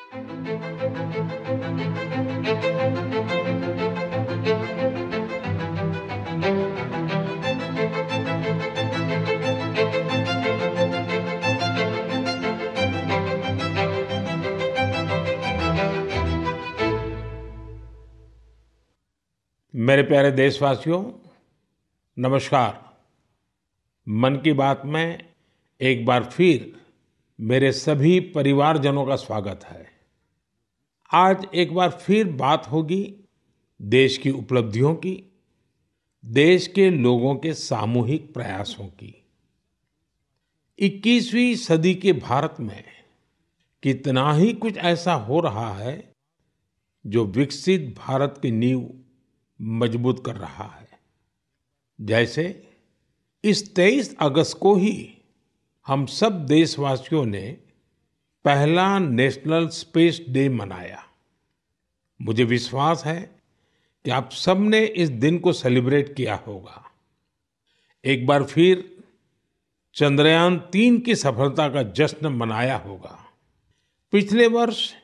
मेरे प्यारे देशवासियों, नमस्कार। मन की बात में एक बार फिर मेरे सभी परिवारजनों का स्वागत है। आज एक बार फिर बात होगी देश की उपलब्धियों की, देश के लोगों के सामूहिक प्रयासों की। 21वीं सदी के भारत में कितना ही कुछ ऐसा हो रहा है जो विकसित भारत की नींव मजबूत कर रहा है। जैसे इस 23 अगस्त को ही हम सब देशवासियों ने पहला नेशनल स्पेस डे मनाया। मुझे विश्वास है कि आप सबने इस दिन को सेलिब्रेट किया होगा। एक बार फिर चंद्रयान-3 की सफलता का जश्न मनाया होगा। पिछले वर्ष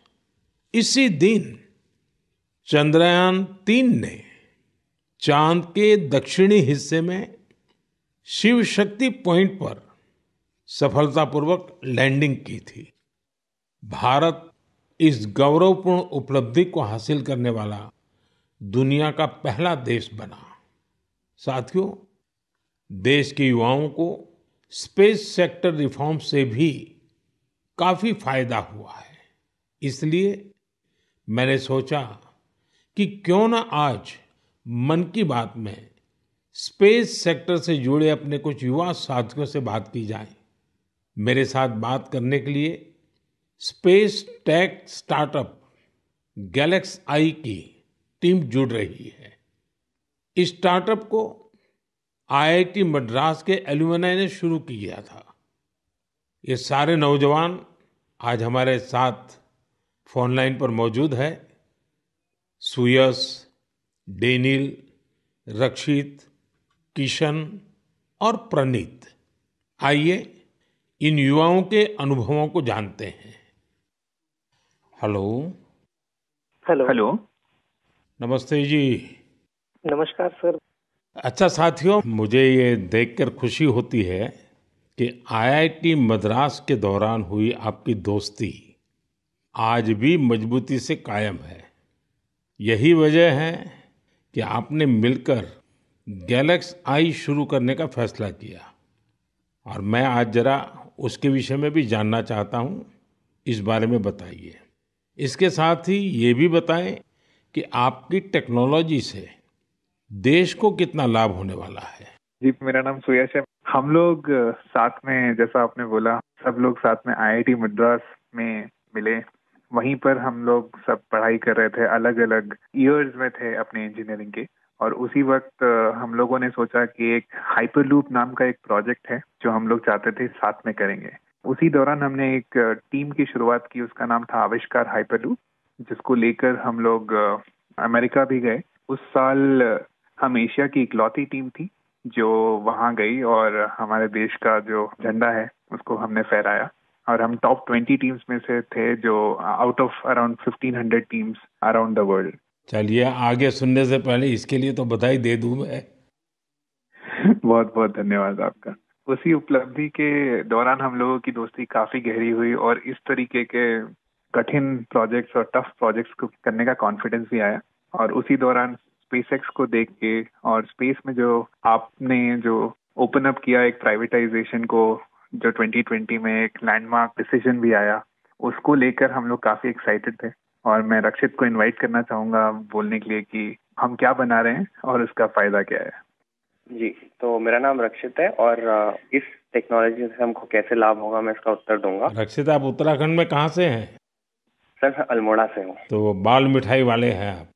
इसी दिन चंद्रयान-3 ने चांद के दक्षिणी हिस्से में शिव शक्ति पॉइंट पर सफलतापूर्वक लैंडिंग की थी। भारत इस गौरवपूर्ण उपलब्धि को हासिल करने वाला दुनिया का पहला देश बना। साथियों, देश के युवाओं को स्पेस सेक्टर रिफॉर्म से भी काफी फायदा हुआ है। इसलिए मैंने सोचा कि क्यों न आज मन की बात में स्पेस सेक्टर से जुड़े अपने कुछ युवा साथियों से बात की जाए। मेरे साथ बात करने के लिए स्पेस टेक स्टार्टअप गैलेक्स आई की टीम जुड़ रही है। इस स्टार्टअप को आईआईटी मद्रास के एलुमनाई ने शुरू किया था। ये सारे नौजवान आज हमारे साथ फोन लाइन पर मौजूद है। सुयश, डेनिल, रक्षित, किशन और प्रणीत। आइए इन युवाओं के अनुभवों को जानते हैं। हेलो। हेलो। हेलो। नमस्ते जी। नमस्कार सर। अच्छा साथियों, मुझे ये देखकर खुशी होती है कि आईआईटी मद्रास के दौरान हुई आपकी दोस्ती आज भी मजबूती से कायम है। यही वजह है कि आपने मिलकर गैलेक्स आई शुरू करने का फैसला किया। और मैं आज जरा उसके विषय में भी जानना चाहता हूँ। इस बारे में बताइए। इसके साथ ही ये भी बताएं कि आपकी टेक्नोलॉजी से देश को कितना लाभ होने वाला है। जी, मेरा नाम सुयश है। हम लोग साथ में, जैसा आपने बोला, सब लोग साथ में आईआईटी मद्रास में मिले। वहीं पर हम लोग सब पढ़ाई कर रहे थे, अलग अलग ईयर्स में थे अपने इंजीनियरिंग के। और उसी वक्त हम लोगों ने सोचा कि एक हाइपरलूप नाम का एक प्रोजेक्ट है जो हम लोग चाहते थे साथ में करेंगे। उसी दौरान हमने एक टीम की शुरुआत की, उसका नाम था आविष्कार हाइपरलूप, जिसको लेकर हम लोग अमेरिका भी गए। उस साल हम एशिया की इकलौती टीम थी जो वहां गई और हमारे देश का जो झंडा है उसको हमने फहराया। और हम टॉप 20 टीम्स में से थे, जो out of around 1500 teams around the world. चलिए, आगे सुनने से पहले इसके लिए तो बधाई दे दूं मैं। बहुत बहुत धन्यवाद आपका। उसी उपलब्धि के दौरान हम लोगों की दोस्ती काफी गहरी हुई और इस तरीके के कठिन प्रोजेक्ट्स और टफ प्रोजेक्ट्स को करने का कॉन्फिडेंस भी आया। और उसी दौरान स्पेसएक्स को देख के और स्पेस में जो आपने जो ओपन अप किया एक प्राइवेटाइजेशन को, जो 2020 में एक लैंडमार्क डिसीजन भी आया, उसको लेकर हम लोग काफी एक्साइटेड थे। और मैं रक्षित को इनवाइट करना चाहूंगा बोलने के लिए कि हम क्या बना रहे हैं और उसका फायदा क्या है। जी, तो मेरा नाम रक्षित है और इस टेक्नोलॉजी से हमको कैसे लाभ होगा मैं इसका उत्तर दूंगा। रक्षित, आप उत्तराखंड में कहाँ से हैं? सर, मैं अल्मोड़ा से हूँ। तो बाल मिठाई वाले हैं आप?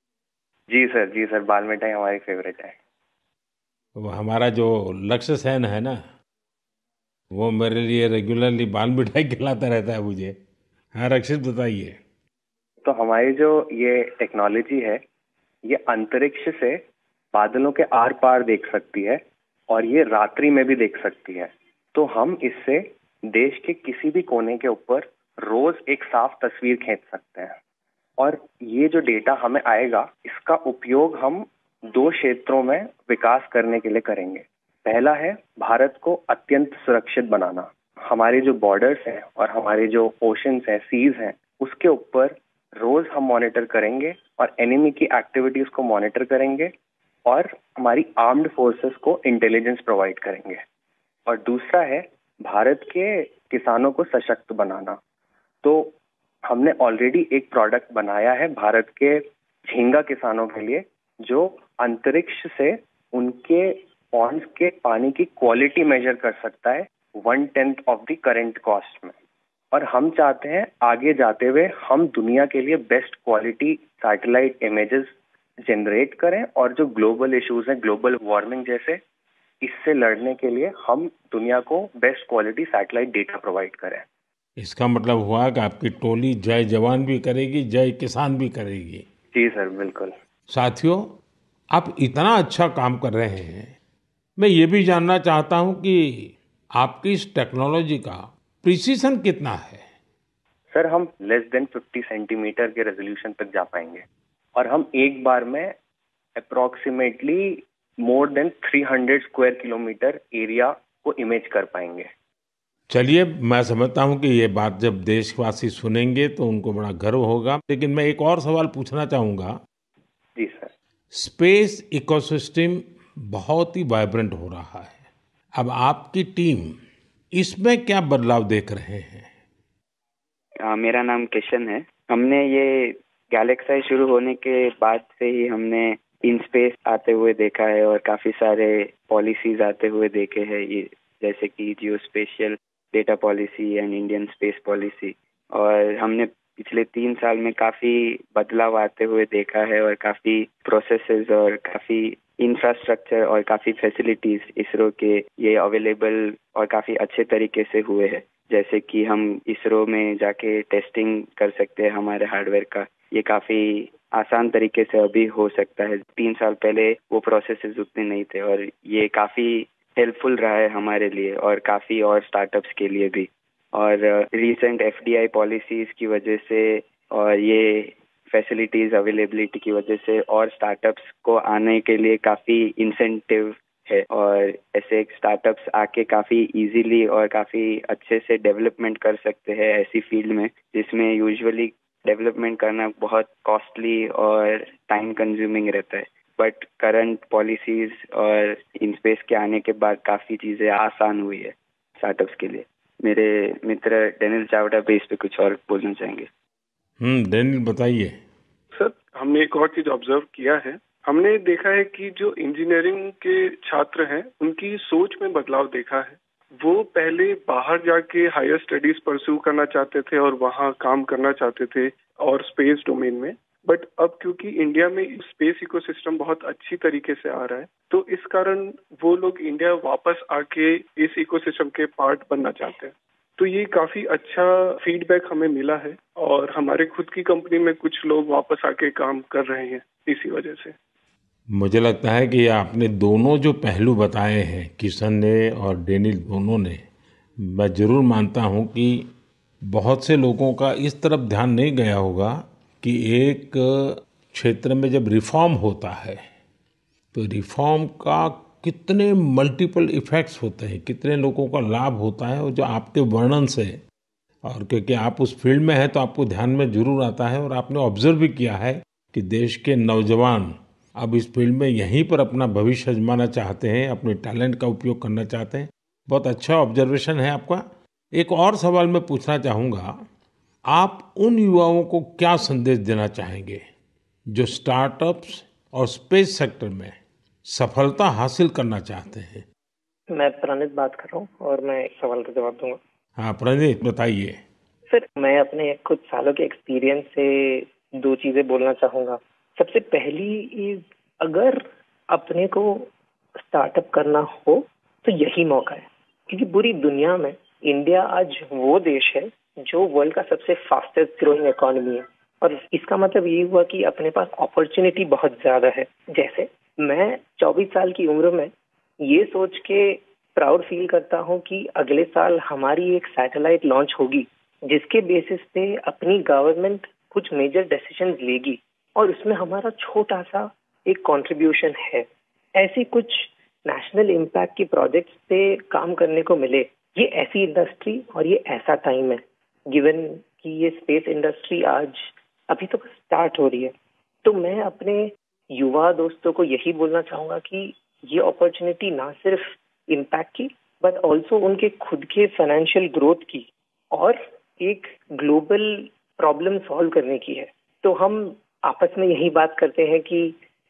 जी सर, बाल मिठाई हमारी फेवरेट है। वो हमारा जो लक्ष्य सेन है ना, वो मेरे लिए रेगुलरली बाल मिठाई खिलाता रहता है मुझे। हाँ रक्षित, बताइए। तो हमारी जो ये टेक्नोलॉजी है, ये अंतरिक्ष से बादलों के आर पार देख सकती है और ये रात्रि में भी देख सकती है। तो हम इससे देश के किसी भी कोने के ऊपर रोज एक साफ तस्वीर खींच सकते हैं। और ये जो डेटा हमें आएगा, इसका उपयोग हम 2 क्षेत्रों में विकास करने के लिए करेंगे। पहला है भारत को अत्यंत सुरक्षित बनाना। हमारे जो बॉर्डर्स हैं और हमारे जो ओशंस हैं, सीज हैं, उसके ऊपर रोज हम मॉनिटर करेंगे और एनिमी की एक्टिविटीज को मॉनिटर करेंगे और हमारी आर्म्ड फोर्सेस को इंटेलिजेंस प्रोवाइड करेंगे। और दूसरा है भारत के किसानों को सशक्त बनाना। तो हमने ऑलरेडी एक प्रोडक्ट बनाया है भारत के झींगा किसानों के लिए, जो अंतरिक्ष से उनके पॉन्ड्स के पानी की क्वालिटी मेजर कर सकता है 1/10 ऑफ द करंट कॉस्ट में। और हम चाहते हैं आगे जाते हुए हम दुनिया के लिए best quality satellite images generate करें और जो ग्लोबल इश्यूज हैं, ग्लोबल वार्मिंग जैसे, इससे लड़ने के लिए हम दुनिया को best quality satellite data provide करें। इसका मतलब हुआ कि आपकी टोली जय जवान भी करेगी, जय किसान भी करेगी। जी सर, बिल्कुल। साथियों, आप इतना अच्छा काम कर रहे हैं, मैं ये भी जानना चाहता हूं कि आपकी इस टेक्नोलॉजी का प्रिसीजन कितना है? सर, हम लेस देन 50 सेंटीमीटर के रेजोल्यूशन तक जा पाएंगे और हम एक बार में approximately more than 300 square kilometre area को इमेज कर पाएंगे। चलिए, मैं समझता हूं कि ये बात जब देशवासी सुनेंगे तो उनको बड़ा गर्व होगा। लेकिन मैं एक और सवाल पूछना चाहूंगा। जी सर। स्पेस इकोसिस्टम बहुत ही वाइब्रेंट हो रहा है। अब आपकी टीम इसमें क्या बदलाव देख रहे हैं? मेरा नाम किशन है। हमने ये गैलेक्साई शुरू होने के बाद से ही हमने इन स्पेस आते हुए देखा है और काफी सारे पॉलिसीज आते हुए देखे हैं, ये जैसे कि geospatial data policy and Indian space policy. और हमने पिछले 3 साल में काफी बदलाव आते हुए देखा है और काफी प्रोसेसेस और काफी इंफ्रास्ट्रक्चर और काफी फैसिलिटीज इसरो के ये अवेलेबल और काफी अच्छे तरीके से हुए हैं। जैसे कि हम इसरो में जाके टेस्टिंग कर सकते हैं हमारे हार्डवेयर का, ये काफी आसान तरीके से अभी हो सकता है। 3 साल पहले वो प्रोसेसेस उतने नहीं थे और ये काफी हेल्पफुल रहा है हमारे लिए और काफी और स्टार्टअप्स के लिए भी। और रिसेंट एफडीआई पॉलिसीज की वजह से और ये फैसिलिटीज अवेलेबिलिटी की वजह से और स्टार्टअप्स को आने के लिए काफी इंसेंटिव है और ऐसे स्टार्टअप्स आके काफी इजीली और काफी अच्छे से डेवलपमेंट कर सकते हैं ऐसी फील्ड में जिसमें यूजुअली डेवलपमेंट करना बहुत कॉस्टली और टाइम कंज्यूमिंग रहता है। बट करंट पॉलिसीज और इन स्पेस के आने के बाद काफी चीजें आसान हुई है स्टार्टअप्स के लिए। मेरे मित्र डेनियल चावड़ा भी इस पे कुछ और बोलना चाहेंगे। डेनियल बताइए। सर, हमने एक और चीज ऑब्जर्व किया है। हमने देखा है कि जो इंजीनियरिंग के छात्र हैं उनकी सोच में बदलाव देखा है। वो पहले बाहर जाके हायर स्टडीज परस्यू करना चाहते थे और वहाँ काम करना चाहते थे और स्पेस डोमेन में। बट अब क्योंकि इंडिया में स्पेस इकोसिस्टम बहुत अच्छी तरीके से आ रहा है, तो इस कारण वो लोग इंडिया वापस आके इस इकोसिस्टम के पार्ट बनना चाहते हैं। तो ये काफी अच्छा फीडबैक हमें मिला है और हमारे खुद की कंपनी में कुछ लोग वापस आके काम कर रहे हैं इसी वजह से। मुझे लगता है कि आपने दोनों जो पहलू बताए हैं, किशन ने और डेनियल दोनों ने, मैं जरूर मानता हूं कि बहुत से लोगों का इस तरफ ध्यान नहीं गया होगा कि एक क्षेत्र में जब रिफॉर्म होता है तो रिफॉर्म का कितने मल्टीपल इफेक्ट्स होते हैं, कितने लोगों का लाभ होता है, और जो आपके वर्णन से, और क्योंकि आप उस फील्ड में हैं तो आपको ध्यान में जरूर आता है और आपने ऑब्जर्व भी किया है कि देश के नौजवान अब इस फील्ड में यहीं पर अपना भविष्य आजमाना चाहते हैं, अपने टैलेंट का उपयोग करना चाहते हैं। बहुत अच्छा ऑब्जर्वेशन है आपका। एक और सवाल मैं पूछना चाहूँगा, आप उन युवाओं को क्या संदेश देना चाहेंगे जो स्टार्टअप्स और स्पेस सेक्टर में सफलता हासिल करना चाहते हैं? मैं प्रणीत बात कर रहा हूँ और मैं एक सवाल का जवाब दूंगा। हाँ प्रणीत, बताइए। सर, मैं अपने कुछ सालों के एक्सपीरियंस से 2 चीजें बोलना चाहूंगा। सबसे पहली इज, अगर अपने को स्टार्टअप करना हो तो यही मौका है, क्योंकि पूरी दुनिया में इंडिया आज वो देश है जो वर्ल्ड का सबसे फास्टेस्ट ग्रोइंग इकोनॉमी है। और इसका मतलब ये हुआ कि अपने पास अपॉर्चुनिटी बहुत ज्यादा है। जैसे मैं 24 साल की उम्र में ये सोच के प्राउड फील करता हूँ कि अगले साल हमारी एक सैटेलाइट लॉन्च होगी जिसके बेसिस पे अपनी गवर्नमेंट कुछ मेजर डिसीजंस लेगी और उसमें हमारा छोटा सा एक कंट्रीब्यूशन है। ऐसी कुछ नेशनल इम्पैक्ट की प्रोजेक्ट्स पे काम करने को मिले, ये ऐसी इंडस्ट्री और ये ऐसा टाइम है, गिवन कि ये स्पेस इंडस्ट्री आज अभी तो स्टार्ट हो रही है। तो मैं अपने युवा दोस्तों को यही बोलना चाहूंगा कि ये अपॉर्चुनिटी ना सिर्फ इम्पैक्ट की बट ऑल्सो उनके खुद के फाइनेंशियल ग्रोथ की और एक ग्लोबल प्रॉब्लम सॉल्व करने की है। तो हम आपस में यही बात करते हैं कि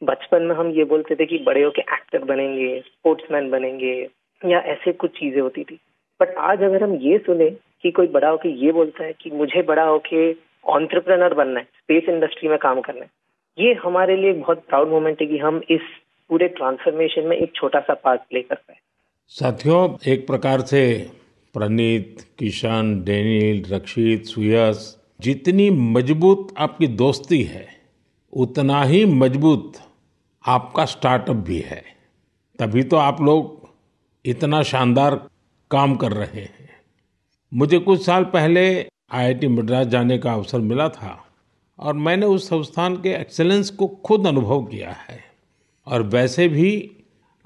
बचपन में हम ये बोलते थे कि बड़े होके एक्टर बनेंगे, स्पोर्ट्समैन बनेंगे या ऐसे कुछ चीजें होती थी। बट आज अगर हम ये सुने कि कोई बड़ा होके ये बोलता है कि मुझे बड़ा होके एंटरप्रेन्योर बनना है, स्पेस इंडस्ट्री में काम करना है, ये हमारे लिए बहुत प्राउड मोमेंट है कि हम इस पूरे ट्रांसफॉर्मेशन में एक छोटा सा पार्ट प्ले कर पाए। साथियों, एक प्रकार से प्रनीत, किशन, डेनियल, रक्षित, सुयश, जितनी मजबूत आपकी दोस्ती है उतना ही मजबूत आपका स्टार्टअप भी है। तभी तो आप लोग इतना शानदार काम कर रहे हैं। मुझे कुछ साल पहले आईआईटी मद्रास जाने का अवसर मिला था और मैंने उस संस्थान के एक्सेलेंस को खुद अनुभव किया है। और वैसे भी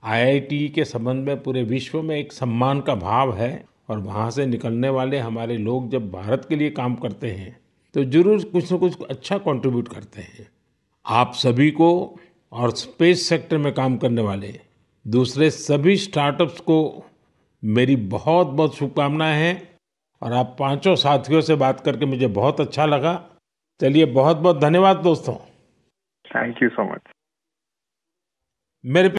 आईआईटी के संबंध में पूरे विश्व में एक सम्मान का भाव है और वहाँ से निकलने वाले हमारे लोग जब भारत के लिए काम करते हैं तो जरूर कुछ न कुछ अच्छा कंट्रीब्यूट करते हैं। आप सभी को और स्पेस सेक्टर में काम करने वाले दूसरे सभी स्टार्टअप्स को मेरी बहुत बहुत शुभकामनाएं हैं। और आप पांचों साथियों से बात करके मुझे बहुत अच्छा लगा। चलिए, बहुत बहुत धन्यवाद दोस्तों। Thank you so much. मेरे